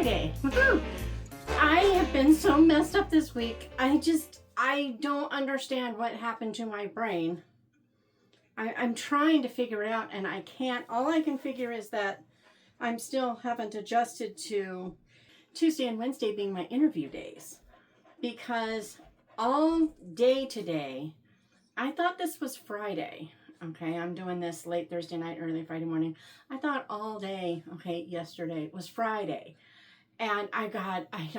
Friday. Woohoo! I have been so messed up this week. I don't understand what happened to my brain. I'm trying to figure it out and I can't. All I can figure is that I'm still haven't adjusted to Tuesday and Wednesday being my interview days. Because all day today, I thought this was Friday. Okay, I'm doing this late Thursday night, early Friday morning. I thought all day, yesterday was Friday. And I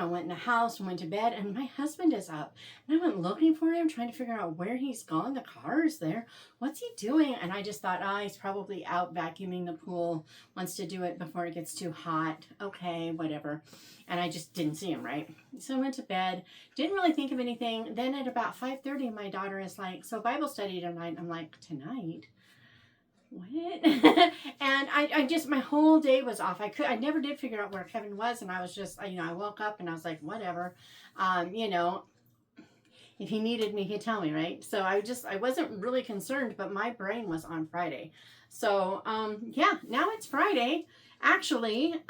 went in the house and went to bed, and my husband is up. And I went looking for him, trying to figure out where he's gone. The car is there. What's he doing? And I just thought, he's probably out vacuuming the pool, wants to do it before it gets too hot. Okay, whatever. And I just didn't see him, right? So I went to bed, didn't really think of anything. Then at about 5:30, my daughter is like, so Bible study tonight. I'm like, tonight? What? And I just, my whole day was off. I never did figure out where Kevin was, and I was just, I woke up and I was like, whatever. If he needed me, he'd tell me, right? So I wasn't really concerned, but my brain was on Friday. So, now it's Friday. Actually,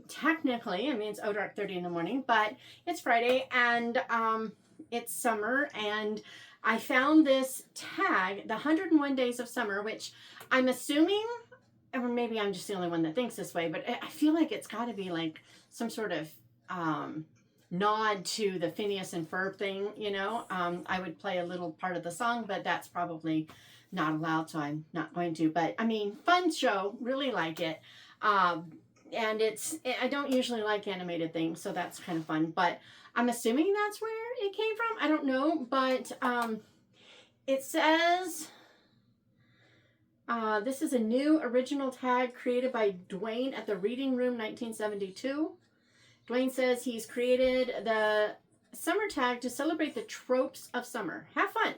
technically, it's dark 30 in the morning, but it's Friday, and it's summer, and I found this tag, the 101 Days of Summer, which I'm assuming, or maybe I'm just the only one that thinks this way, but I feel like it's got to be like some sort of nod to the Phineas and Ferb thing, I would play a little part of the song, but that's probably not allowed, so I'm not going to. But, fun show, really like it. And I don't usually like animated things, so that's kind of fun. But I'm assuming that's where it came from. I don't know, but it says... this is a new original tag created by Duane at the Reading Room 1972. Duane says he's created the summer tag to celebrate the tropes of summer. Have fun.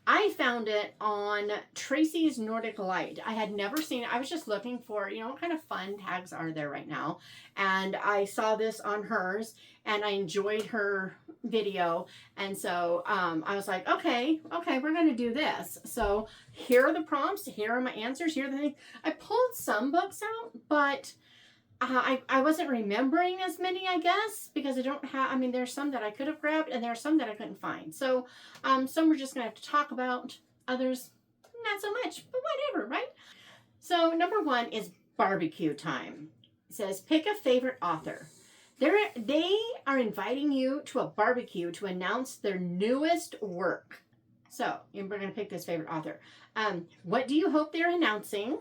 I found it on Tracy's Nordic Light. I had never seen it. I was just looking for, what kind of fun tags are there right now. And I saw this on hers, and I enjoyed her video. And so I was like, okay, we're going to do this. So here are the prompts. Here are my answers. Here are the things. I pulled some books out, but I wasn't remembering as many, I guess, because I don't have, there's some that I could have grabbed, and there are some that I couldn't find. So some we're just going to have to talk about. Others, not so much, but whatever, right? So number 1 is BBQ Time. It says, pick a favorite author. They are inviting you to a barbecue to announce their newest work. So we're going to pick this favorite author. What do you hope they're announcing?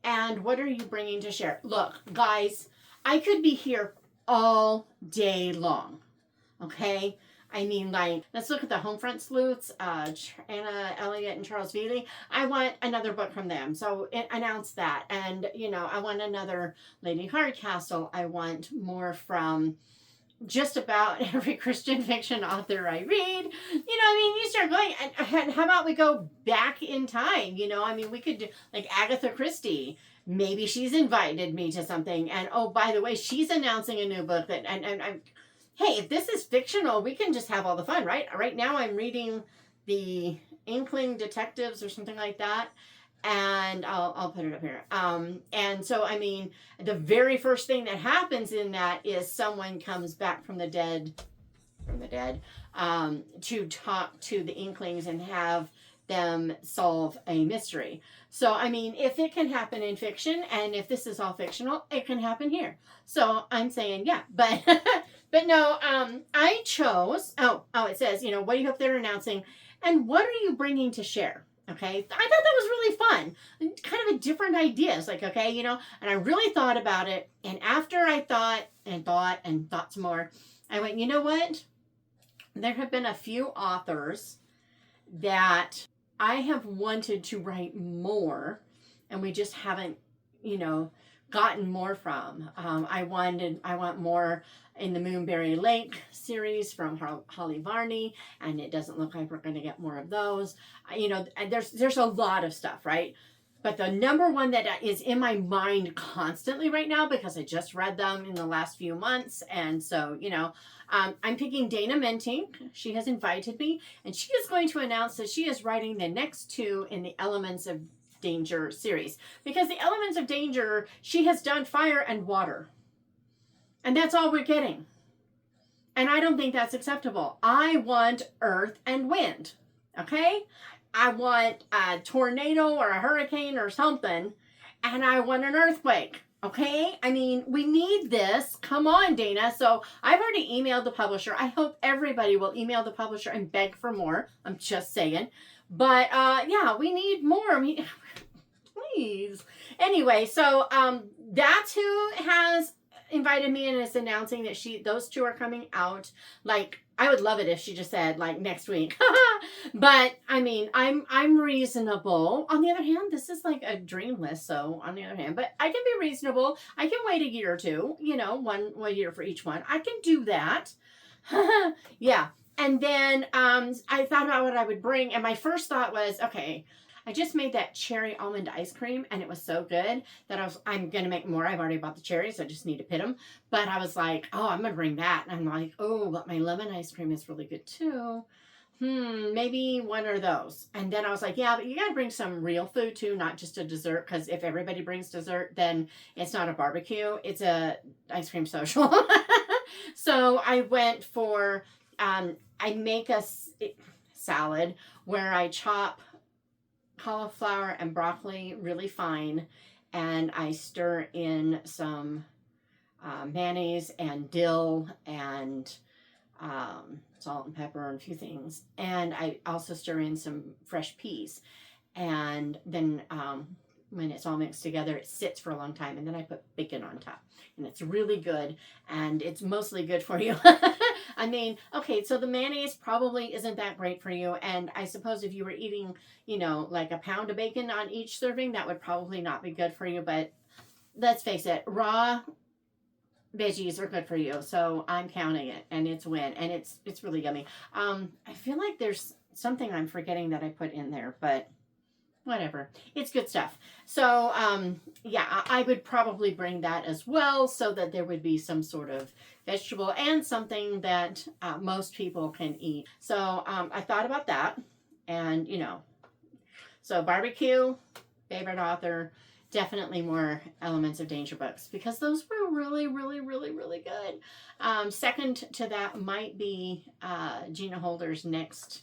And what are you bringing to share? Look, guys, I could be here all day long. Okay? Let's look at the Homefront Sleuths, Anna Elliott and Charles Veely. I want another book from them. So announce that. And, I want another Lady Hardcastle. I want more from just about every Christian fiction author I read. You start going, and how about we go back in time? We could do, like, Agatha Christie. Maybe she's invited me to something. And, oh, by the way, she's announcing a new book that, and hey, if this is fictional, we can just have all the fun, right? Right now I'm reading the Inkling Detectives or something like that. And I'll put it up here. And so, the very first thing that happens in that is someone comes back from the dead, to talk to the Inklings and have them solve a mystery. So, if it can happen in fiction, and if this is all fictional, it can happen here. So I'm saying, yeah, but, but no, I chose, it says, what do you hope they're announcing? And what are you bringing to share? Okay, I thought that was really fun. Kind of a different idea. It's like, and I really thought about it. And after I thought some more, I went, you know what? There have been a few authors that I have wanted to write more, and we just haven't, gotten more from. I want more in the Moonberry Lake series from Holly Varney, and it doesn't look like we're going to get more of those. There's a lot of stuff, right? But the number one that is in my mind constantly right now, because I just read them in the last few months, and so, I'm picking Dana Mentink. She has invited me, and she is going to announce that she is writing the next 2 in the Elements of Danger series. Because the Elements of Danger, she has done fire and water. And that's all we're getting. And I don't think that's acceptable. I want earth and wind. Okay? I want a tornado or a hurricane or something. And I want an earthquake. Okay? I mean, we need this. Come on, Dana. So I've already emailed the publisher. I hope everybody will email the publisher and beg for more. I'm just saying. But yeah, we need more. I mean, please. Anyway, so that's who has invited me and is announcing that those two are coming out. Like, I would love it if she just said like next week. But I mean, I'm reasonable. On the other hand, this is like a dream list. So on the other hand, but I can be reasonable. I can wait a year or two, you know, one year for each one. I can do that. Yeah. And then I thought about what I would bring. And my first thought was, okay, I just made that cherry almond ice cream and it was so good that I'm going to make more. I've already bought the cherries. I just need to pit them. But I was like, oh, I'm going to bring that. And I'm like, oh, but my lemon ice cream is really good too. Maybe one of those. And then I was like, yeah, but you got to bring some real food too, not just a dessert. Because if everybody brings dessert, then it's not a barbecue. It's a ice cream social. So I went for, I make a salad where I chop cauliflower and broccoli really fine, and I stir in some mayonnaise and dill and salt and pepper and a few things, and I also stir in some fresh peas, and then when it's all mixed together, it sits for a long time, and then I put bacon on top, and it's really good, and it's mostly good for you. I mean, okay, so the mayonnaise probably isn't that great for you, and I suppose if you were eating, you know, like a pound of bacon on each serving, that would probably not be good for you, but let's face it, raw veggies are good for you, so I'm counting it, and it's a win, and it's really yummy. I feel like there's something I'm forgetting that I put in there, but whatever. It's good stuff. So, yeah, I would probably bring that as well so that there would be some sort of vegetable and something that most people can eat. So, I thought about that and, you know, so barbecue, favorite author, definitely more Elements of Danger books because those were really, really, really, really good. Second to that might be Gina Holder's next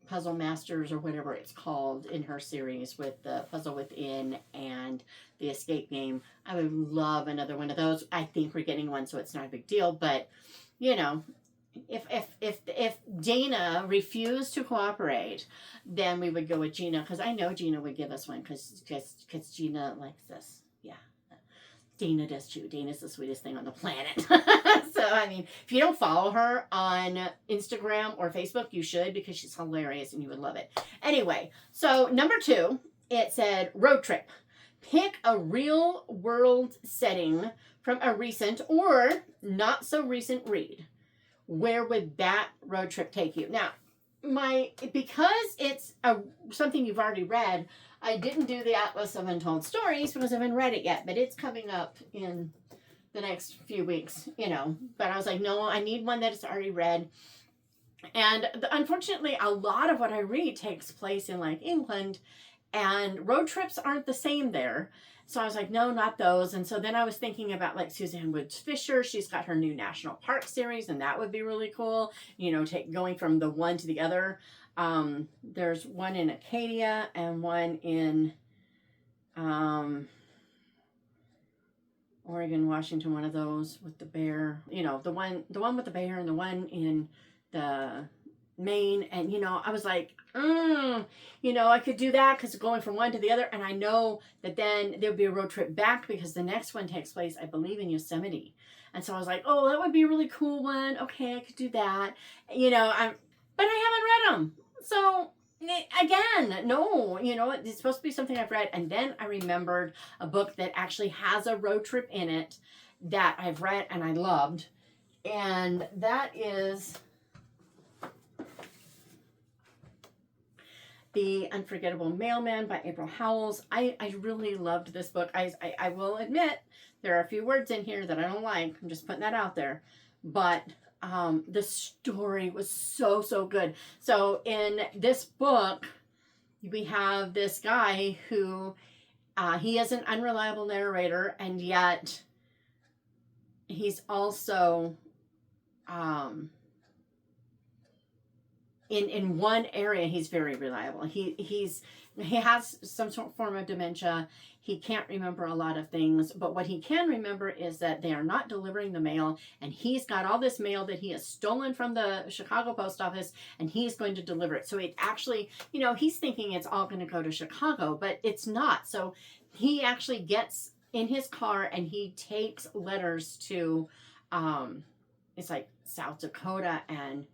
Puzzle Masters or whatever it's called in her series with the Puzzle Within and the Escape Game. I would love another one of those. I think we're getting one, so it's not a big deal. But, you know, if Dana refused to cooperate, then we would go with Gina because I know Gina would give us one because Gina likes this. Yeah. Dana does too. Dana's the sweetest thing on the planet. So, I mean, if you don't follow her on Instagram or Facebook, you should because she's hilarious and you would love it. Anyway, so number 2, it said road trip. Pick a real world setting from a recent or not so recent read. Where would that road trip take you? Now, because it's something you've already read, I didn't do the Atlas of Untold Stories because I haven't read it yet, but it's coming up in the next few weeks, you know. But I was like, no, I need one that is already read. And unfortunately, a lot of what I read takes place in like England, and road trips aren't the same there. So I was like, no, not those. And so then I was thinking about like Suzanne Woods Fisher. She's got her new National Park series, and that would be really cool. You know, going from the one to the other. There's one in Acadia and one in Oregon, Washington, one of those with the bear. You know, the one with the bear and the one in the Maine. And, you know, I was like, you know, I could do that because going from one to the other. And I know that then there'll be a road trip back because the next one takes place, I believe, in Yosemite. And so I was like, oh, that would be a really cool one. Okay, I could do that. You know, but I haven't read them. So again, no, you know, it's supposed to be something I've read. And then I remembered a book that actually has a road trip in it that I've read and I loved. And that is The Unforgettable Mailman by April Howells. I really loved this book. I will admit there are a few words in here that I don't like. I'm just putting that out there. But the story was so good. So in this book, we have this guy who He is an unreliable narrator, and yet he's also in one area he's very reliable. He has some sort of form of dementia. He can't remember a lot of things, but what he can remember is that they are not delivering the mail, and he's got all this mail that he has stolen from the Chicago post office, and he's going to deliver it. So it actually, he's thinking it's all going to go to Chicago, but it's not. So he actually gets in his car and he takes letters to, it's like South Dakota and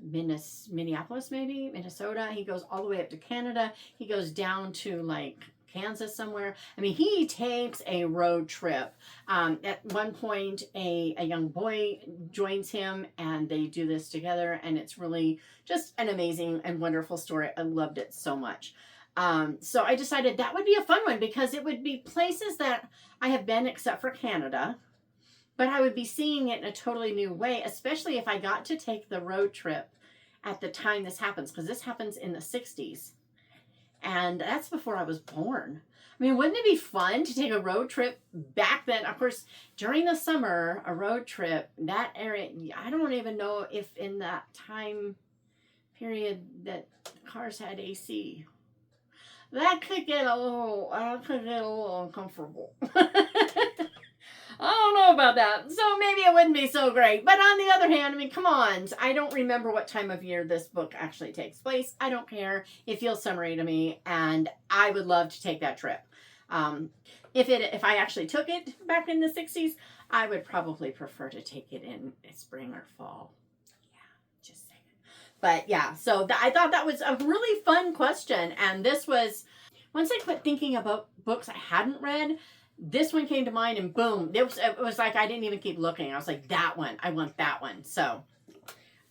Minneapolis, maybe Minnesota. He goes all the way up to Canada. He goes down to like Kansas somewhere. I mean, he takes a road trip. At one point, a young boy joins him, and they do this together, and it's really just an amazing and wonderful story. I loved it so much. So I decided that would be a fun one because it would be places that I have been except for Canada, but I would be seeing it in a totally new way, especially if I got to take the road trip at the time this happens, because this happens in the 60s. And that's before I was born. I mean, wouldn't it be fun to take a road trip back then? Of course, during the summer, a road trip, that area, I don't even know if in that time period that cars had AC. That could get a little uncomfortable. I don't know about that. So maybe it wouldn't be so great. But on the other hand, I mean, come on. I don't remember what time of year this book actually takes place. I don't care. It feels summery to me, and I would love to take that trip. If I actually took it back in the 60s, I would probably prefer to take it in spring or fall. Yeah, just saying. But yeah, so I thought that was a really fun question. And this was, once I quit thinking about books I hadn't read, this one came to mind, and boom, it was like I didn't even keep looking. I was like, that one, I want that one. So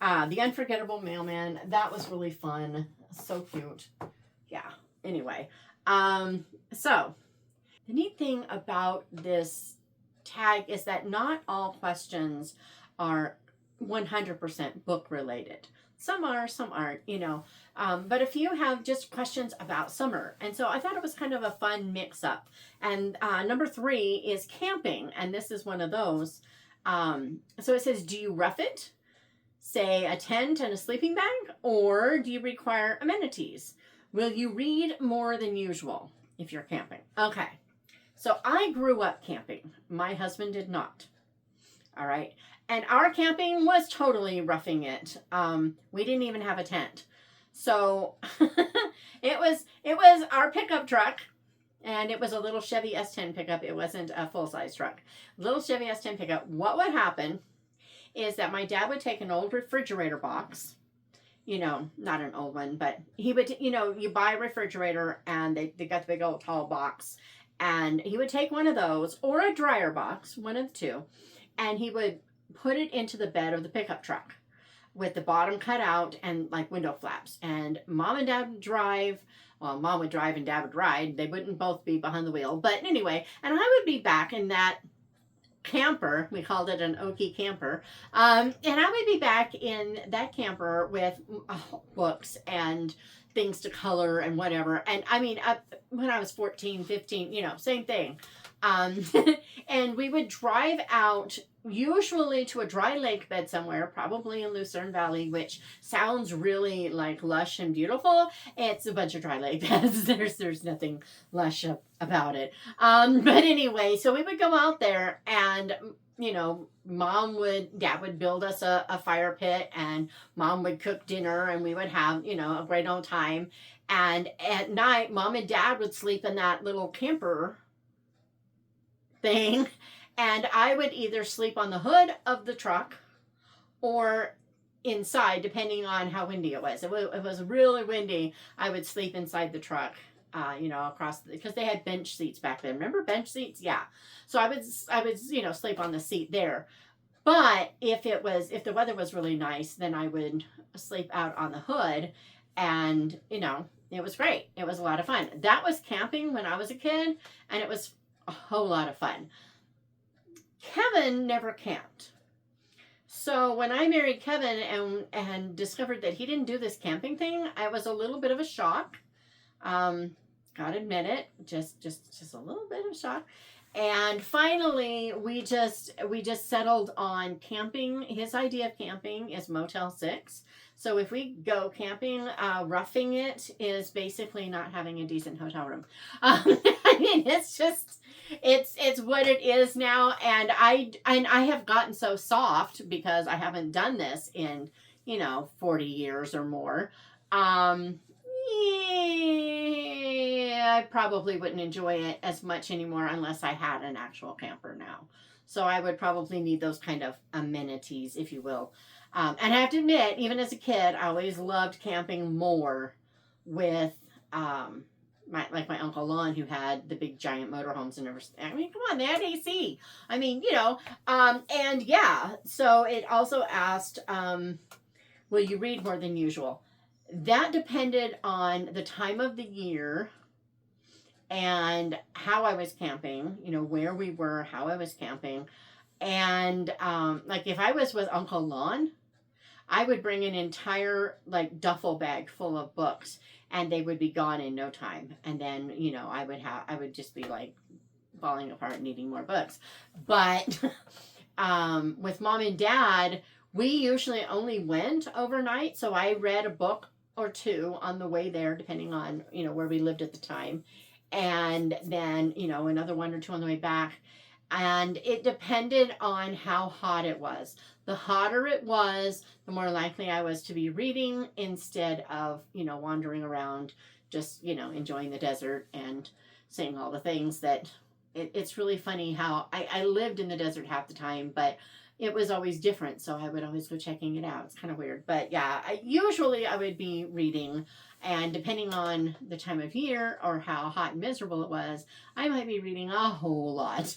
The Unforgettable Mailman, that was really fun. So cute. Yeah, anyway. So the neat thing about this tag is that not all questions are 100% book related. Some are, some aren't, but a few have just questions about summer. And so I thought it was kind of a fun mix up. And number 3 is camping. And this is one of those. So it says, do you rough it? Say a tent and a sleeping bag? Or do you require amenities? Will you read more than usual if you're camping? Okay. So I grew up camping. My husband did not. All right. And our camping was totally roughing it. We didn't even have a tent. So it was our pickup truck, and it was a little Chevy S10 pickup. It wasn't a full-size truck. Little Chevy S10 pickup. What would happen is that my dad would take an old refrigerator box, not an old one, but he would, you buy a refrigerator and they got the big old tall box, and he would take one of those or a dryer box, one of the two, and he would put it into the bed of the pickup truck with the bottom cut out and like window flaps. And mom and dad would drive. Well, mom would drive and dad would ride. They wouldn't both be behind the wheel. But anyway, and I would be back in that camper. We called it an Okie camper. And I would be back in that camper with books and things to color and whatever. And I mean, when I was 14, 15, same thing. And we would drive out usually to a dry lake bed somewhere, probably in Lucerne Valley, which sounds really like lush and beautiful. It's a bunch of dry lake beds. There's nothing lush about it. But anyway, so we would go out there, and dad would build us a fire pit, and mom would cook dinner, and we would have, a great old time. And at night, mom and dad would sleep in that little camper thing, and I would either sleep on the hood of the truck or inside, depending on how windy it was. If it was really windy, I would sleep inside the truck, because they had bench seats back then. Remember bench seats? Yeah. So I would sleep on the seat there. But if the weather was really nice, then I would sleep out on the hood, and it was great. It was a lot of fun. That was camping when I was a kid, and it was a whole lot of fun. Kevin never camped. So when I married Kevin and discovered that he didn't do this camping thing, it was a little bit of a shock. Gotta admit it, just a little bit of shock. And finally, we just settled on camping. His idea of camping is Motel 6. So if we go camping, roughing it is basically not having a decent hotel room. I mean, it's just it's what it is now. And I have gotten so soft because I haven't done this in 40 years or more. Yeah, I probably wouldn't enjoy it as much anymore unless I had an actual camper now. So I would probably need those kind of amenities, if you will. And I have to admit, even as a kid, I always loved camping more with my Uncle Lon, who had the big giant motorhomes and everything. I mean, come on, they had AC. I mean, and yeah. So it also asked, will you read more than usual? That depended on the time of the year and how I was camping, where we were, how I was camping. And like if I was with Uncle Lon, I would bring an entire like duffel bag full of books and they would be gone in no time. And then, I would just be like falling apart and needing more books. But with Mom and Dad, we usually only went overnight. So I read a book or two on the way there, depending on, where we lived at the time. And then, another one or two on the way back. And it depended on how hot it was. The hotter it was, the more likely I was to be reading instead of, wandering around, just, enjoying the desert and saying all the things that it's really funny how I lived in the desert half the time, but it was always different. So I would always go checking it out. It's kind of weird. But yeah, usually I would be reading. And depending on the time of year or how hot and miserable it was, I might be reading a whole lot.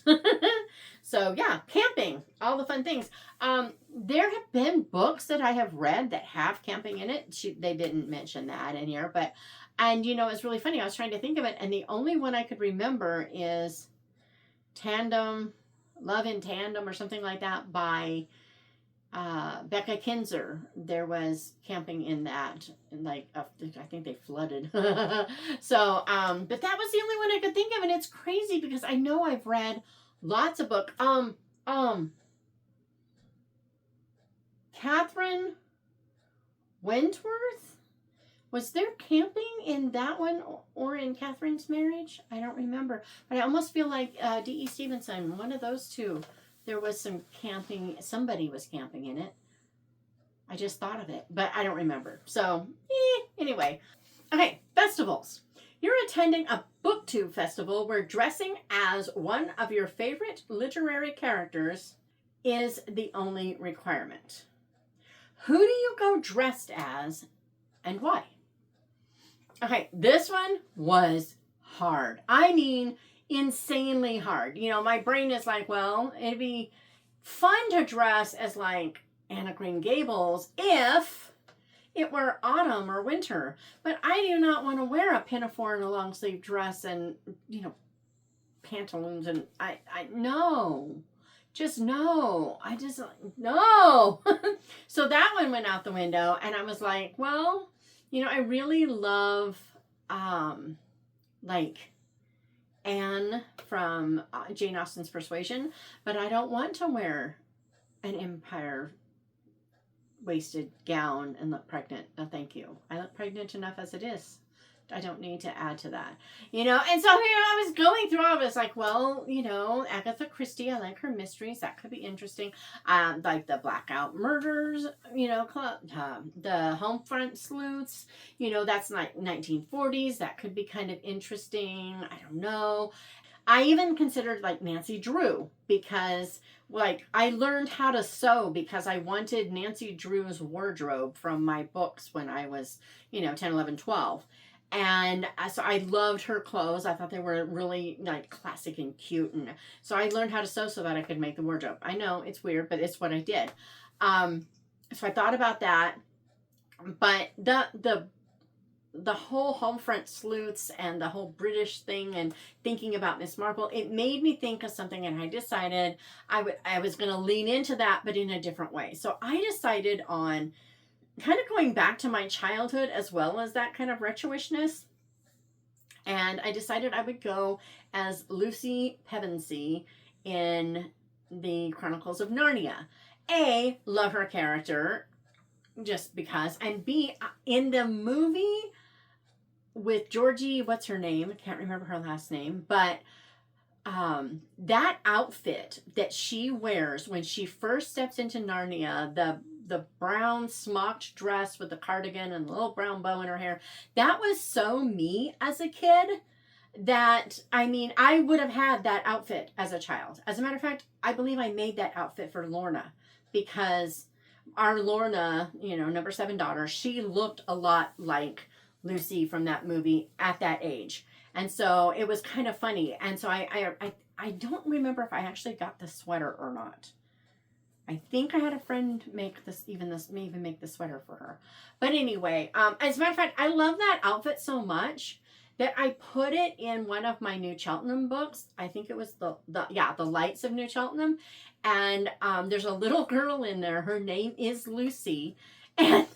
So yeah, camping, all the fun things. There have been books that I have read that have camping in it. They didn't mention that in here. But, and it's really funny. I was trying to think of it. And the only one I could remember is Love in Tandem or something like that by Becca Kinzer. There was camping in that, and I think they flooded. So, but that was the only one I could think of, and it's crazy because I know I've read lots of books. Catherine Wentworth. Was there camping in that one or in Catherine's Marriage? I don't remember. But I almost feel like D.E. Stevenson, one of those two, there was some camping. Somebody was camping in it. I just thought of it, but I don't remember. So, anyway. Okay, festivals. You're attending a Booktube festival where dressing as one of your favorite literary characters is the only requirement. Who do you go dressed as and why? Okay, this one was hard. I mean, insanely hard. My brain is like, well, it'd be fun to dress as like Anna Green Gables if it were autumn or winter. But I do not want to wear a pinafore and a long sleeve dress and, pantaloons. And no. Just no. No. So that one went out the window and I was like, well, I really love, like Anne from Jane Austen's Persuasion, but I don't want to wear an empire waisted gown and look pregnant. No, thank you. I look pregnant enough as it is. I don't need to add to that, and so I was going through all of this, like, well, Agatha Christie, I like her mysteries. That could be interesting. Like the Blackout Murders, the Homefront Sleuths, that's like 1940s. That could be kind of interesting. I don't know. I even considered like Nancy Drew because like I learned how to sew because I wanted Nancy Drew's wardrobe from my books when I was, 10, 11, 12. And so I loved her clothes. I thought they were really like classic and cute. And so I learned how to sew so that I could make the wardrobe. I know it's weird, but it's what I did. So I thought about that. But the whole Homefront Sleuths and the whole British thing and thinking about Miss Marple, it made me think of something, and I decided I was going to lean into that, but in a different way. So I decided on kind of going back to my childhood as well as that kind of retroishness. And I decided I would go as Lucy Pevensey in the Chronicles of Narnia. A, love her character just because, and B, in the movie with Georgie, what's her name? I can't remember her last name, but that outfit that she wears when she first steps into Narnia, the brown smocked dress with the cardigan and the little brown bow in her hair, that was so me as a kid that, I mean, I would have had that outfit as a child. As a matter of fact, I believe I made that outfit for Lorna, because our Lorna, you know, number 7 daughter, she looked a lot like Lucy from that movie at that age. And so it was kind of funny. And so I don't remember if I actually got the sweater or not. I think I had a friend make even make the sweater for her. But anyway, as a matter of fact, I love that outfit so much that I put it in one of my New Cheltenham books. I think it was the Lights of New Cheltenham. And there's a little girl in there. Her name is Lucy. And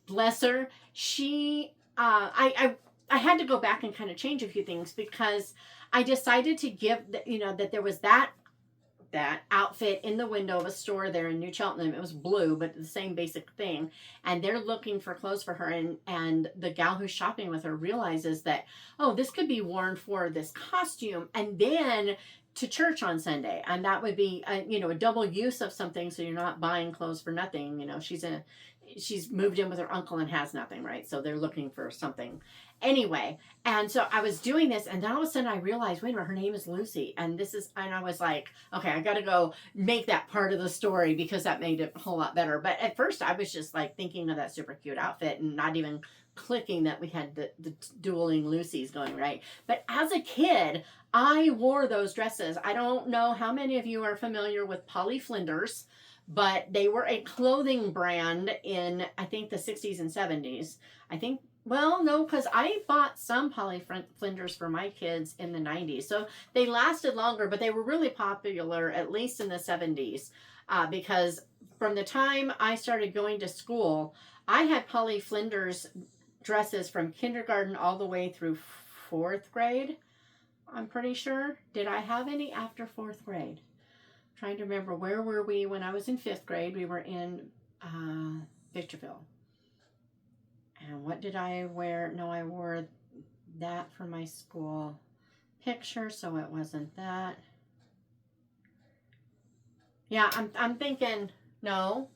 bless her, she, I had to go back and kind of change a few things, because I decided to give, that there was that outfit in the window of a store there in New Cheltenham. It was blue, but the same basic thing. And they're looking for clothes for her. And the gal who's shopping with her realizes that, oh, this could be worn for this costume and then to church on Sunday. And that would be, a double use of something. So you're not buying clothes for nothing. She's moved in with her uncle and has nothing, right? So they're looking for something. Anyway, and so I was doing this, and then all of a sudden I realized, wait a minute, her name is Lucy. And I was like, okay, I got to go make that part of the story, because that made it a whole lot better. But at first I was just like thinking of that super cute outfit and not even clicking that we had the dueling Lucys going, right? But as a kid, I wore those dresses. I don't know how many of you are familiar with Polly Flinders, but they were a clothing brand in, I think, the 60s and 70s. Well, no, because I bought some Polly Flinders for my kids in the 90s. So they lasted longer, but they were really popular, at least in the 70s, because from the time I started going to school, I had Polly Flinders dresses from kindergarten all the way through 4th grade, I'm pretty sure. Did I have any after 4th grade? Trying to remember, where were we when I was in 5th grade? We were in Victorville. And what did I wear? No, I wore that for my school picture, so it wasn't that. Yeah, I'm thinking, no.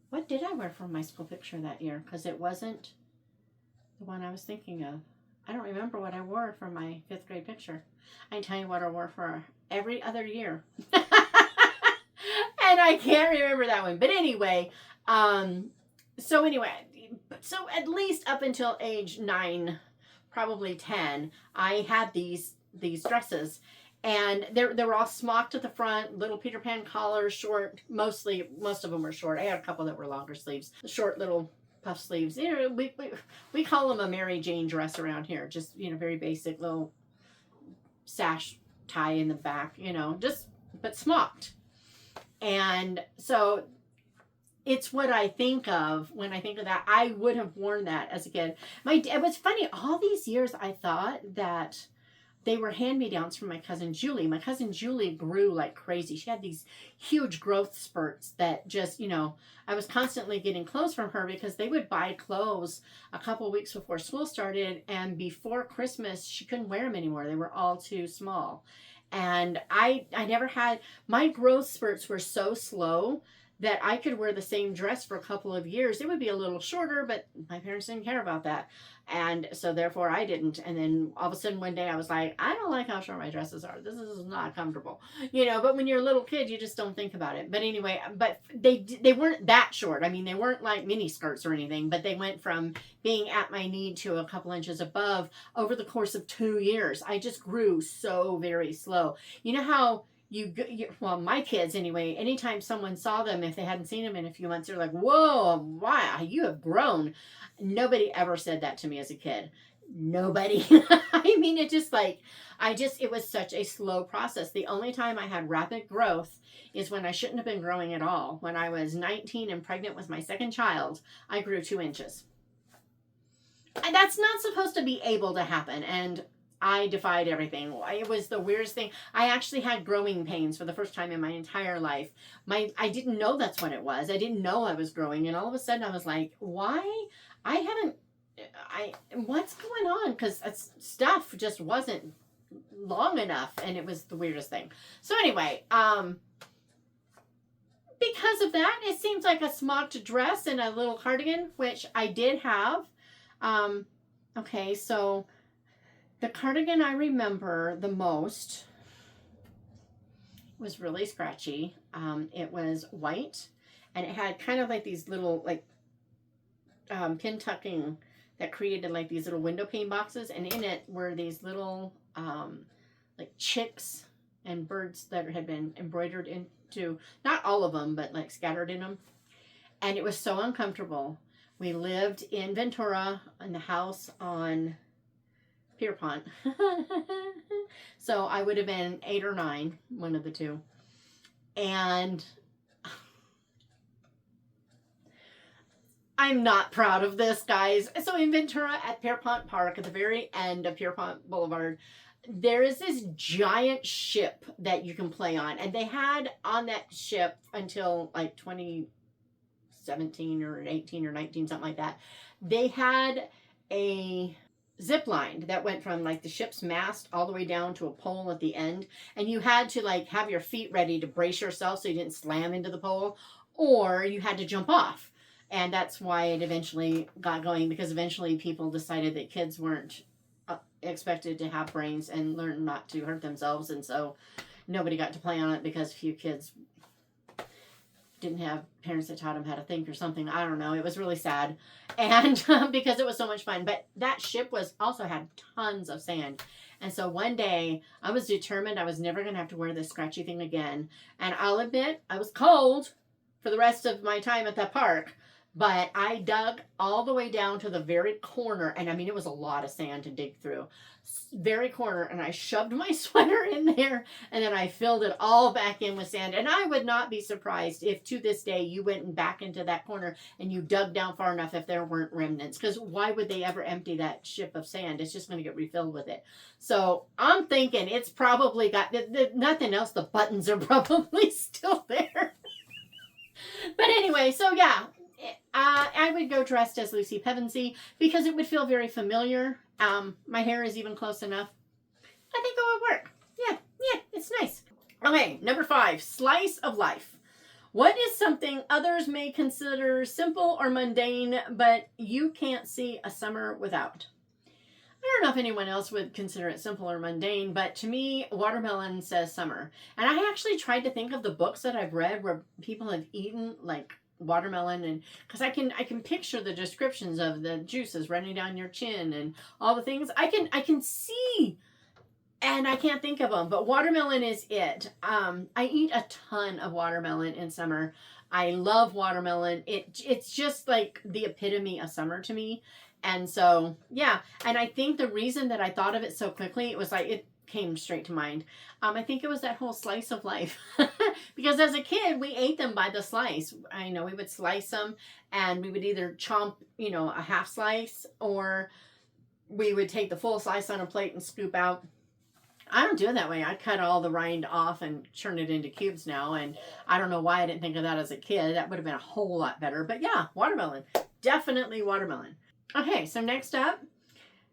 What did I wear for my school picture that year? Because it wasn't the one I was thinking of. I don't remember what I wore for my 5th grade picture. I can tell you what I wore for every other year. And I can't remember that one. But anyway, so at least up until age 9, probably 10, I had these dresses. And they were all smocked at the front, little Peter Pan collars, short, most of them were short. I had a couple that were longer sleeves, short little puff sleeves. We call them a Mary Jane dress around here. Just, very basic little sash tie in the back, but smocked. And so it's what I think of when I think of that. I would have worn that as a kid. It was funny, all these years I thought that they were hand-me-downs from my cousin Julie. My cousin Julie grew like crazy. She had these huge growth spurts that just, I was constantly getting clothes from her, because they would buy clothes a couple weeks before school started, and before Christmas, she couldn't wear them anymore. They were all too small. And I never had, my growth spurts were so slow that I could wear the same dress for a couple of years. It would be a little shorter, but my parents didn't care about that. And so therefore I didn't. And then all of a sudden one day I was like, I don't like how short my dresses are. This is not comfortable. But when you're a little kid, you just don't think about it. But anyway, but they weren't that short. I mean, they weren't like mini skirts or anything, but they went from being at my knee to a couple inches above over the course of 2 years. I just grew so very slow. You know how well, my kids anyway, anytime someone saw them, if they hadn't seen them in a few months, they're like, whoa, wow, you have grown. Nobody ever said that to me as a kid. Nobody. I mean, it was such a slow process. The only time I had rapid growth is when I shouldn't have been growing at all. When I was 19 and pregnant with my second child, I grew 2 inches. that's not supposed to be able to happen. And I defied everything. It was the weirdest thing. I actually had growing pains for the first time in my entire life. I didn't know that's what it was. I didn't know I was growing. And all of a sudden I was like, why? What's going on? Because stuff just wasn't long enough. And it was the weirdest thing. So anyway, because of that, it seems like a smocked dress and a little cardigan, which I did have. Okay, so the cardigan I remember the most was really scratchy. It was white, and it had kind of like these little like pin tucking that created like these little window pane boxes, and in it were these little like chicks and birds that had been embroidered into, not all of them, but like scattered in them. And it was so uncomfortable. We lived in Ventura in the house on Pierpont. So I would have been 8 or 9, one of the two. And I'm not proud of this, guys. So in Ventura at Pierpont Park, at the very end of Pierpont Boulevard, there is this giant ship that you can play on. And they had on that ship until like 2017 or 18 or 19, something like that. They had a zip line that went from like the ship's mast all the way down to a pole at the end. And you had to like have your feet ready to brace yourself so you didn't slam into the pole, or you had to jump off. And that's why it eventually got going, because eventually people decided that kids weren't expected to have brains and learn not to hurt themselves, and so nobody got to play on it because a few kids didn't have parents that taught them how to think or something. I don't know. It was really sad, and because it was so much fun. But that ship also had tons of sand, and so one day I was determined I was never going to have to wear this scratchy thing again. And I'll admit I was cold for the rest of my time at that park. But I dug all the way down to the very corner, and I mean, it was a lot of sand to dig through. Very corner, and I shoved my sweater in there, and then I filled it all back in with sand. And I would not be surprised if to this day you went back into that corner and you dug down far enough if there weren't remnants. Because why would they ever empty that ship of sand? It's just going to get refilled with it. So I'm thinking it's probably got, nothing else, the buttons are probably still there. But anyway, so yeah. I would go dressed as Lucy Pevensey because it would feel very familiar. My hair is even close enough. I think it would work. Yeah, it's nice. Okay, number 5, slice of life. What is something others may consider simple or mundane, but you can't see a summer without? I don't know if anyone else would consider it simple or mundane, but to me, watermelon says summer. And I actually tried to think of the books that I've read where people have eaten like watermelon, and because I can picture the descriptions of the juices running down your chin and all the things I can see, and I can't think of them, but watermelon is it. I eat a ton of watermelon in summer. I love watermelon. It's just like the epitome of summer to me. And so yeah, and I think the reason that I thought of it so quickly, it was like it came straight to mind. I think it was that whole slice of life. Because as a kid, we ate them by the slice. I know we would slice them, and we would either chomp, a half slice, or we would take the full slice on a plate and scoop out. I don't do it that way. I cut all the rind off and churn it into cubes now, and I don't know why I didn't think of that as a kid. That would have been a whole lot better. But yeah, watermelon. Definitely watermelon. Okay, so next up,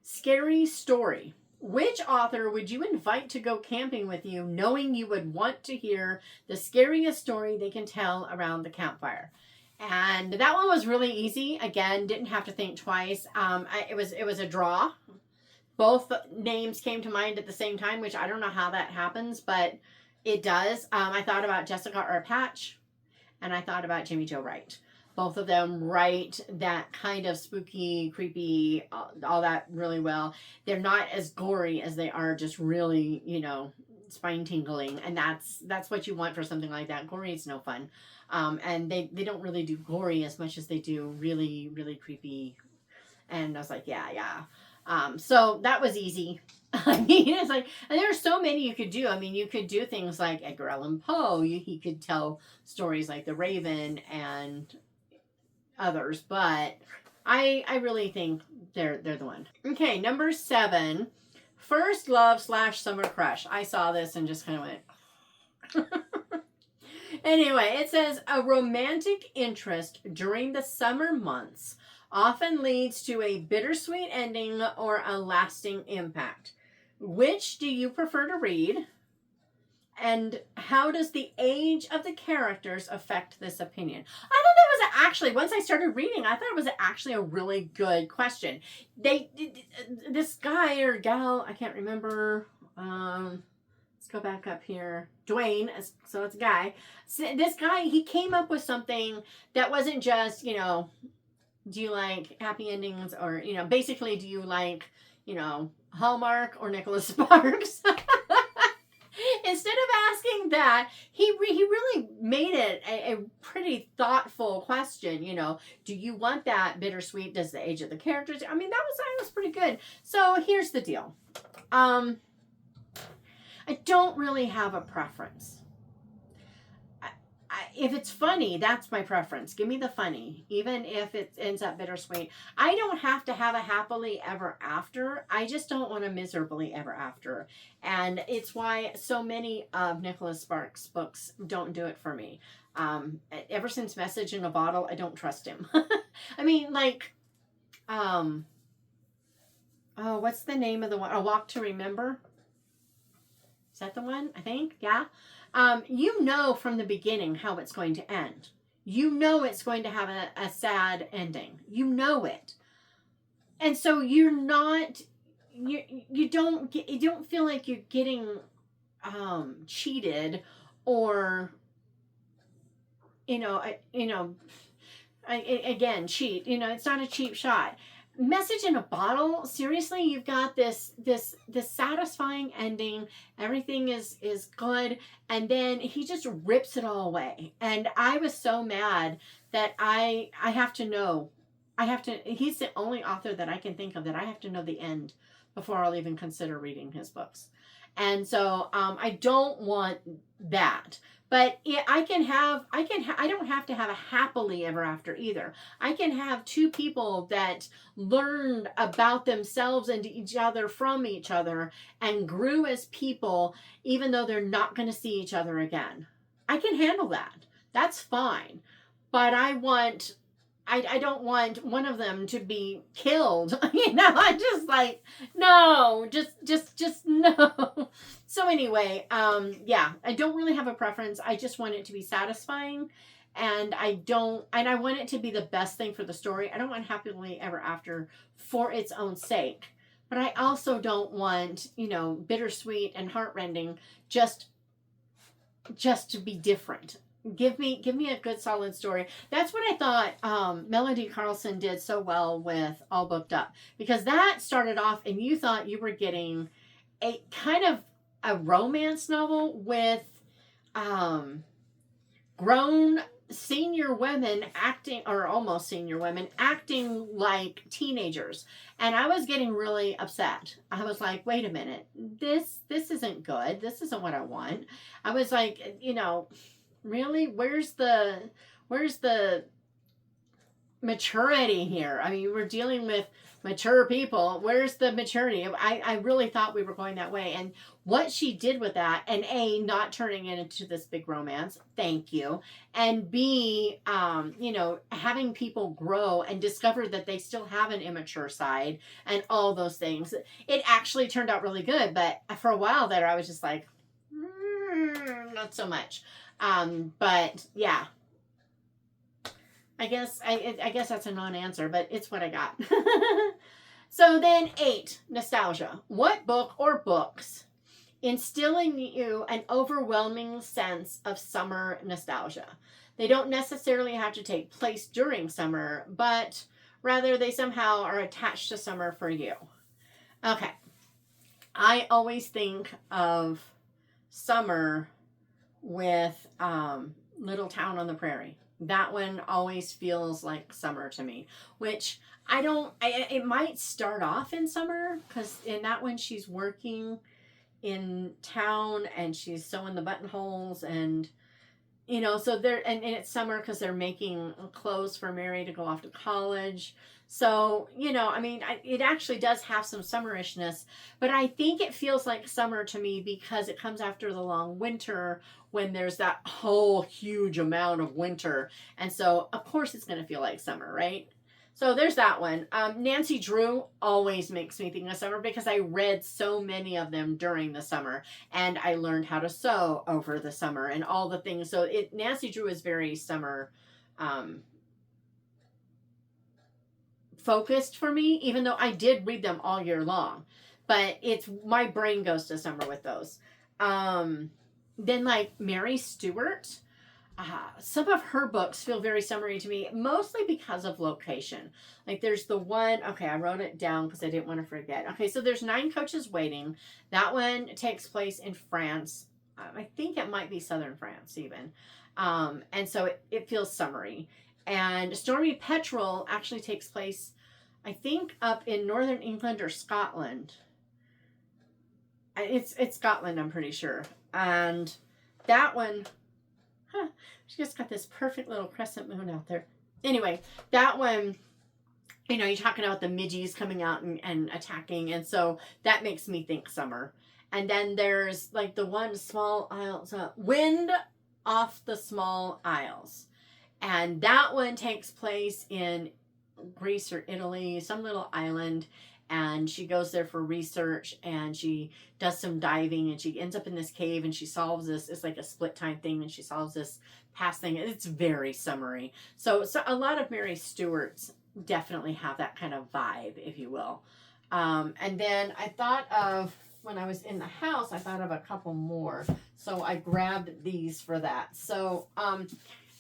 scary story. Which author would you invite to go camping with you, knowing you would want to hear the scariest story they can tell around the campfire? And that one was really easy. Again, didn't have to think twice. It was a draw. Both names came to mind at the same time, which I don't know how that happens, but it does. I thought about Jessica R. Patch, and I thought about Jimmy Jo Wright. Both of them write that kind of spooky, creepy, all that really well. They're not as gory as they are just really, spine tingling. And that's what you want for something like that. Gory is no fun. And they don't really do gory as much as they do really, really creepy. And I was like, yeah. So that was easy. I mean, it's like, and there are so many you could do. I mean, you could do things like Edgar Allan Poe. He could tell stories like The Raven and others, but I really think they're the one. Okay, number 7. First love / summer crush. I saw this and just kind of went. Anyway, it says a romantic interest during the summer months often leads to a bittersweet ending or a lasting impact. Which do you prefer to read? And how does the age of the characters affect this opinion? I thought that was actually, once I started reading, I thought it was actually a really good question. This guy or gal, I can't remember. Let's go back up here. Duane, so it's a guy. So this guy, he came up with something that wasn't just, do you like happy endings, or, basically, do you like, Hallmark or Nicholas Sparks? Instead of asking that, he really made it a pretty thoughtful question. Do you want that bittersweet? Does the age of the characters? I mean, that was pretty good. So here's the deal. I don't really have a preference. If it's funny, that's my preference. Give me the funny, even if it ends up bittersweet. I don't have to have a happily ever after. I just don't want a miserably ever after. And it's why so many of Nicholas Sparks' books don't do it for me. Ever since Message in a Bottle, I don't trust him. I mean, like, what's the name of the one? A Walk to Remember? Is that the one? I think, yeah. From the beginning how it's going to end. It's going to have a sad ending. It. And so you don't feel like you're getting cheated, or again, cheat. It's not a cheap shot. Message in a Bottle, seriously, you've got this satisfying ending. Everything is good, and then he just rips it all away. And I was so mad that I have to know. He's the only author that I can think of that I have to know the end before I'll even consider reading his books. And so I don't want that. But I don't have to have a happily ever after either. I can have two people that learned about themselves and each other from each other and grew as people, even though they're not going to see each other again. I can handle that. That's fine. But I don't want one of them to be killed. I'm just like, no, just no. So anyway, I don't really have a preference. I just want it to be satisfying, and I want it to be the best thing for the story. I don't want happily ever after for its own sake, but I also don't want, bittersweet and heartrending just to be different. Give me a good solid story. That's what I thought Melody Carlson did so well with All Booked Up, because that started off and you thought you were getting a kind of a romance novel with grown senior women acting, or almost senior women acting like teenagers. And I was getting really upset. I was like, wait a minute, this isn't good. This isn't what I want. I was like, really? Where's the maturity here? I mean, we're dealing with mature people. Where's the maturity? I really thought we were going that way. And what she did with that, and A, not turning it into this big romance, thank you. And B, having people grow and discover that they still have an immature side and all those things. It actually turned out really good. But for a while there, I was just like, not so much. But yeah, I guess that's a non-answer, but it's what I got. So then 8, nostalgia. What book or books instill in you an overwhelming sense of summer nostalgia? They don't necessarily have to take place during summer, but rather they somehow are attached to summer for you. Okay. I always think of summer with Little Town on the Prairie. That one always feels like summer to me, which it might start off in summer, because in that one she's working in town and she's sewing the buttonholes, and so they're, and it's summer because they're making clothes for Mary to go off to college. So, you know, I mean, it actually does have some summerishness, but I think it feels like summer to me because it comes after the long winter when there's that whole huge amount of winter. And so, of course, it's going to feel like summer, right? So there's that one. Nancy Drew always makes me think of summer because I read so many of them during the summer, and I learned how to sew over the summer and all the things. So Nancy Drew is very summer focused for me, even though I did read them all year long. But it's my brain goes to summer with those. Then like Mary Stewart. Some of her books feel very summery to me, mostly because of location. Like there's the one, okay, I wrote it down because I didn't want to forget. Okay, so there's 9 Coaches Waiting. That one takes place in France. I think it might be southern France even. And so it feels summery. And Stormy Petrel actually takes place, I think, up in northern England or Scotland. It's Scotland, I'm pretty sure. And that one, she just got this perfect little crescent moon out there. Anyway, that one, you know, you're talking about the midges coming out and attacking. And so that makes me think summer. And then there's like the one Small Isles, Wind Off the Small Isles. And that one takes place in Greece or Italy, some little island. And she goes there for research and she does some diving and she ends up in this cave and she solves this. It's like a split time thing and she solves this past thing. It's very summery. So a lot of Mary Stewart's definitely have that kind of vibe, if you will. And then I thought of, when I was in the house, I thought of a couple more. So I grabbed these for that. So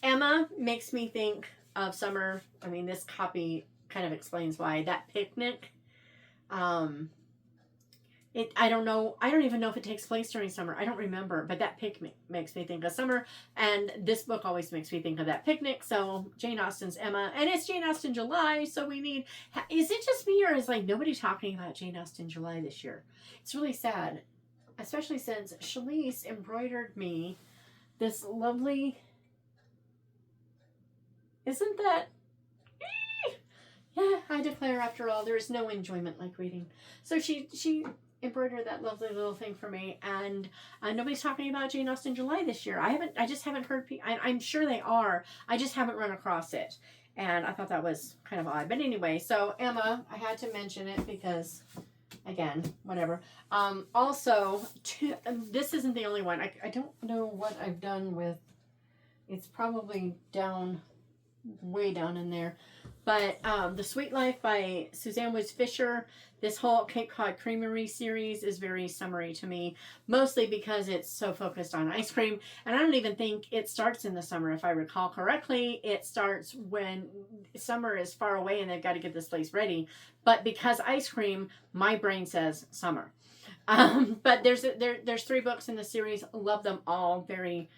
Emma makes me think of summer. I mean, this copy kind of explains why. That picnic. I don't know. I don't even know if it takes place during summer. I don't remember, but that picnic makes me think of summer. And this book always makes me think of that picnic. So Jane Austen's Emma, and it's Jane Austen July. So we need, is it just me or is like nobody talking about Jane Austen July this year? It's really sad, especially since Shalise embroidered me this lovely, isn't that? Yeah, I declare, after all, there is no enjoyment like reading. So she embroidered that lovely little thing for me, and nobody's talking about Jane Austen July this year. I just haven't heard. I'm sure they are. I just haven't run across it, and I thought that was kind of odd. But anyway, so Emma, I had to mention it because, again, whatever. Also, this isn't the only one. I don't know what I've done with. It's probably way down in there. But The Sweet Life by Suzanne Woods Fisher, this whole Cape Cod Creamery series is very summery to me, mostly because it's so focused on ice cream. And I don't even think it starts in the summer, if I recall correctly. It starts when summer is far away and they've got to get this place ready. But because ice cream, my brain says summer. But there's 3 books in the series. Love them all. Very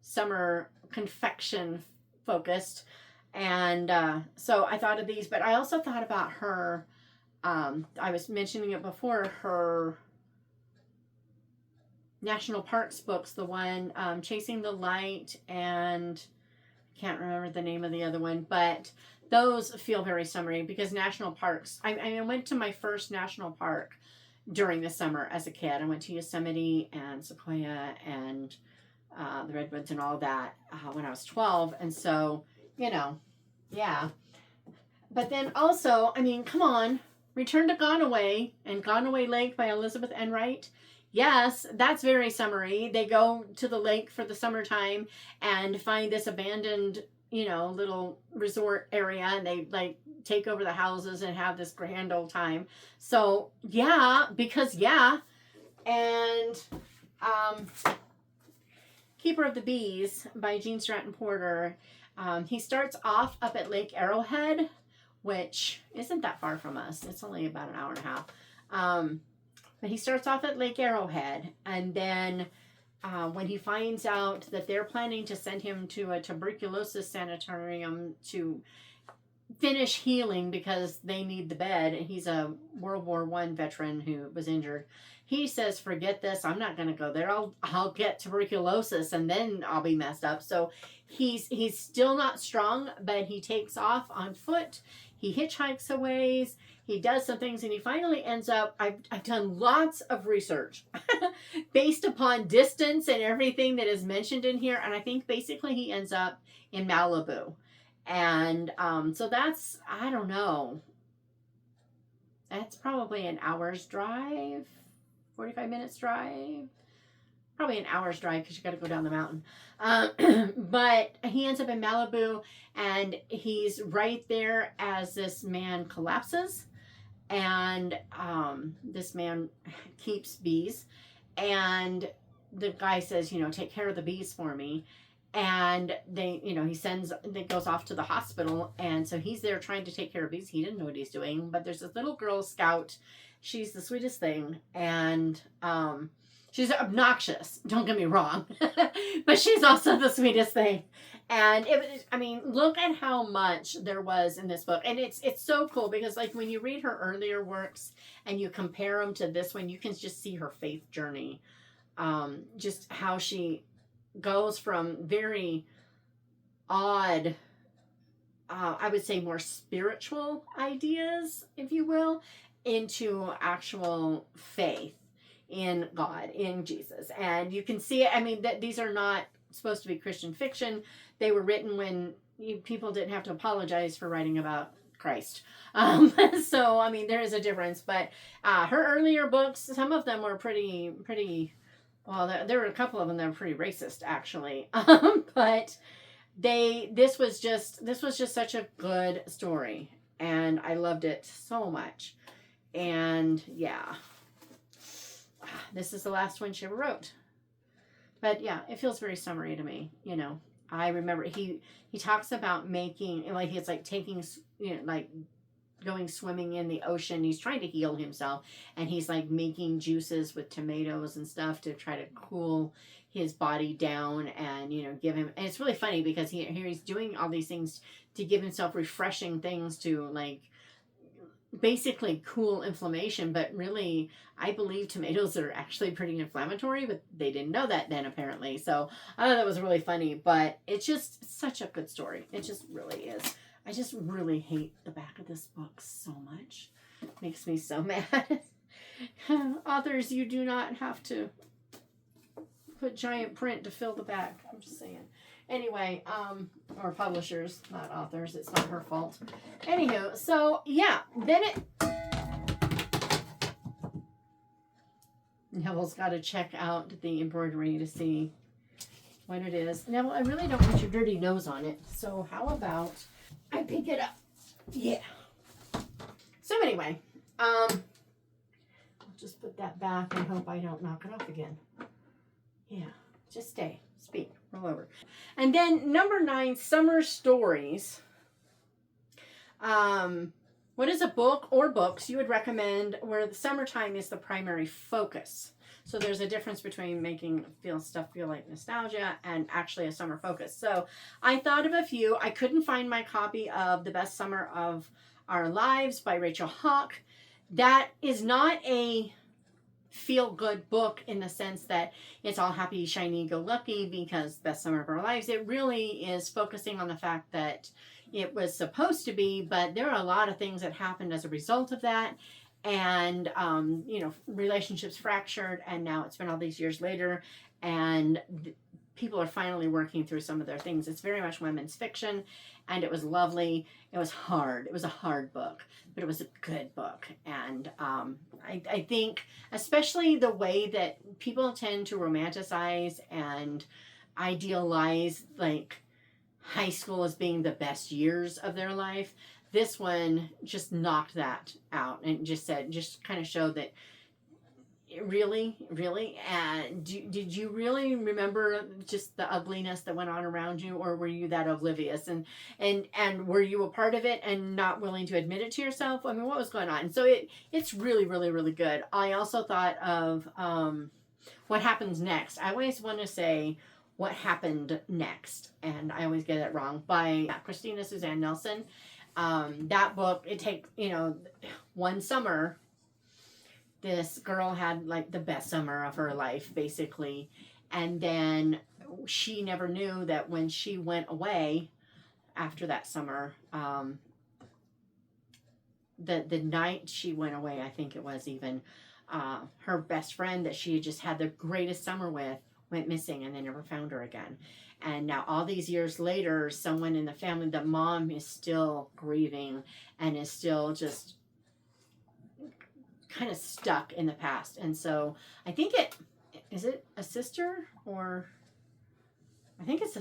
summer confection focused. And so I thought of these, but I also thought about her, I was mentioning it before, her National Parks books, the one Chasing the Light, and I can't remember the name of the other one, but those feel very summery because national parks, I went to my first national park during the summer as a kid. I went to Yosemite and Sequoia and the Redwoods and all that when I was 12, and so, you know, yeah. But then also, I mean, come on, Return to Gone Away and Gone Away Lake by Elizabeth Enright. Yes, that's very summery. They go to the lake for the summertime and find this abandoned, you know, little resort area, and they like take over the houses and have this grand old time. So yeah, because yeah. And Keeper of the Bees by Gene Stratton Porter. He starts off up at Lake Arrowhead, which isn't that far from us. It's only about an hour and a half. But he starts off at Lake Arrowhead, and then when he finds out that they're planning to send him to a tuberculosis sanitarium to finish healing because they need the bed, and he's a World War I veteran who was injured, he says, forget this, I'm not going to go there. I'll get tuberculosis and then I'll be messed up. So he's still not strong, but he takes off on foot. He hitchhikes a ways. He does some things, and he finally ends up, I've done lots of research based upon distance and everything that is mentioned in here, and I think basically he ends up in Malibu. And so that's, I don't know, that's probably an hour's drive, 45 minutes drive. Probably an hour's drive because you got to go down the mountain. But he ends up in Malibu, and he's right there as this man collapses. And this man keeps bees. And the guy says, you know, take care of the bees for me. And they, you know, they goes off to the hospital. And so he's there trying to take care of bees. He didn't know what he's doing. But there's this little Girl Scout. She's the sweetest thing. And she's obnoxious, don't get me wrong, but she's also the sweetest thing. And I mean, look at how much there was in this book. And it's so cool because, like, when you read her earlier works and you compare them to this one, you can just see her faith journey. Just how she goes from very odd, I would say more spiritual ideas, if you will, into actual faith in God, in Jesus. And you can see it. I mean, these are not supposed to be Christian fiction. They were written when people didn't have to apologize for writing about Christ. So, I mean, there is a difference. But her earlier books, some of them were pretty, well, there were a couple of them that were pretty racist, actually. But this was just such a good story. And I loved it so much. And yeah. This is the last one she ever wrote. But yeah, it feels very summery to me. You know, I remember he talks about making, like, it's like taking, you know, like going swimming in the ocean. He's trying to heal himself. And he's like making juices with tomatoes and stuff to try to cool his body down and, you know, give him. And it's really funny because here he's doing all these things to give himself refreshing things to, like, basically cool inflammation, but really I believe tomatoes are actually pretty inflammatory, but they didn't know that then apparently. So I thought that was really funny, but it's just such a good story. It just really is. I just really hate the back of this book so much. It makes me so mad. Authors, you do not have to put giant print to fill the back. I'm just saying. Anyway, or publishers, not authors. It's not her fault. Anywho, so yeah, then Neville's got to check out the embroidery to see what it is. Neville, I really don't want your dirty nose on it. So how about I pick it up? Yeah. So anyway, I'll just put that back and hope I don't knock it off again. Yeah, just stay. Speak. Roll over. And then number 9, Summer Stories. What is a book or books you would recommend where the summertime is the primary focus? So there's a difference between making stuff feel like nostalgia and actually a summer focus. So I thought of a few. I couldn't find my copy of The Best Summer of Our Lives by Rachel Hawk. That is not a feel-good book in the sense that it's all happy, shiny, go lucky because Best Summer of Our Lives. It really is focusing on the fact that it was supposed to be, but there are a lot of things that happened as a result of that. And, you know, relationships fractured, and now it's been all these years later, and people are finally working through some of their things. It's very much women's fiction, and it was lovely. It was hard. It was a hard book, but it was a good book. And I think especially the way that people tend to romanticize and idealize, like, high school as being the best years of their life, this one just knocked that out and just kind of showed that really, did you really remember just the ugliness that went on around you, or were you that oblivious and were you a part of it and not willing to admit it to yourself? I mean, what was going on? So it's really, really, really good. I also thought of What Happens Next. I always want to say What Happened Next, and I always get it wrong, by Christina Suzanne Nelson. That book, it takes, you know, one summer, this girl had like the best summer of her life, basically. And then she never knew that when she went away after that summer, the night she went away, I think it was even, her best friend that she had just had the greatest summer with went missing, and they never found her again. And now all these years later, someone in the family, the mom is still grieving and is still just kind of stuck in the past. And so I think is it a sister, or I think it's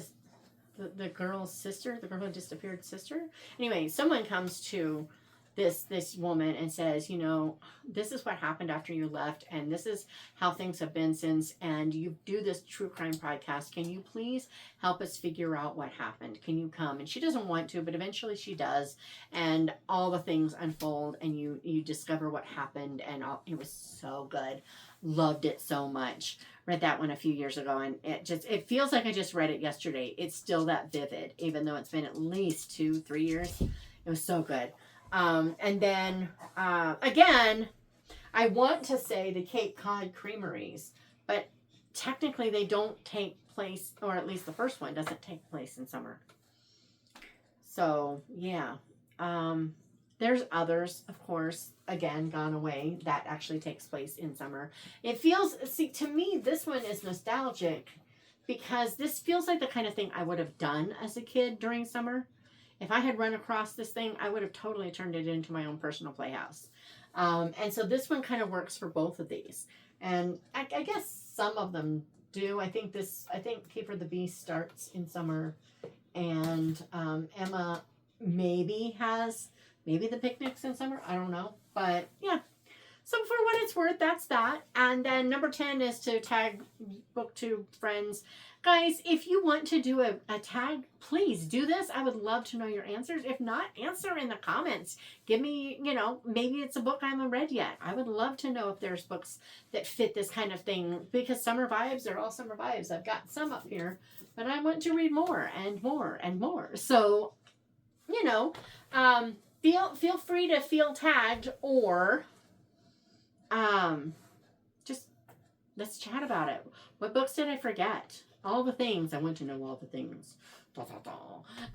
the girl's sister, the girl who disappeared sister. Anyway, someone comes to this woman and says, you know, this is what happened after you left, and this is how things have been since, and you do this true crime podcast. Can you please help us figure out what happened? Can you come? And she doesn't want to, but eventually she does, and all the things unfold, and you discover what happened, and it was so good. Loved it so much. Read that one a few years ago, and it feels like I just read it yesterday. It's still that vivid, even though it's been at least 2-3 years. It was so good. And then, again, I want to say the Cape Cod Creameries, but technically they don't take place, or at least the first one doesn't take place in summer. So, yeah. There's others, of course, again, Gone Away, that actually takes place in summer. It feels, see, to me, this one is nostalgic because this feels like the kind of thing I would have done as a kid during summer. If I had run across this thing, I would have totally turned it into my own personal playhouse. And so this one kind of works for both of these. And I guess some of them do. I think Keeper the Beast starts in summer. And Emma maybe the Picnics in summer. I don't know. But yeah. So for what it's worth, that's that. And then number 10 is to tag Booktube friends. Guys, if you want to do a tag, please do this. I would love to know your answers. If not, answer in the comments. Give me, you know, maybe it's a book I haven't read yet. I would love to know if there's books that fit this kind of thing, because summer vibes are all summer vibes. I've got some up here, but I want to read more and more and more. So, you know, feel free to feel tagged, or just let's chat about it. What books did I forget? All the things. I want to know all the things. But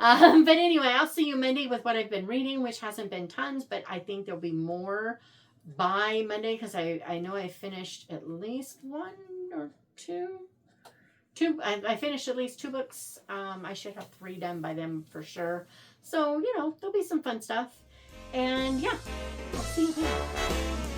anyway, I'll see you Monday with what I've been reading, which hasn't been tons, but I think there'll be more by Monday, because I know I finished at least one or two. I finished at least 2 books. I should have 3 done by them for sure. So, you know, there'll be some fun stuff. And yeah, I'll see you then.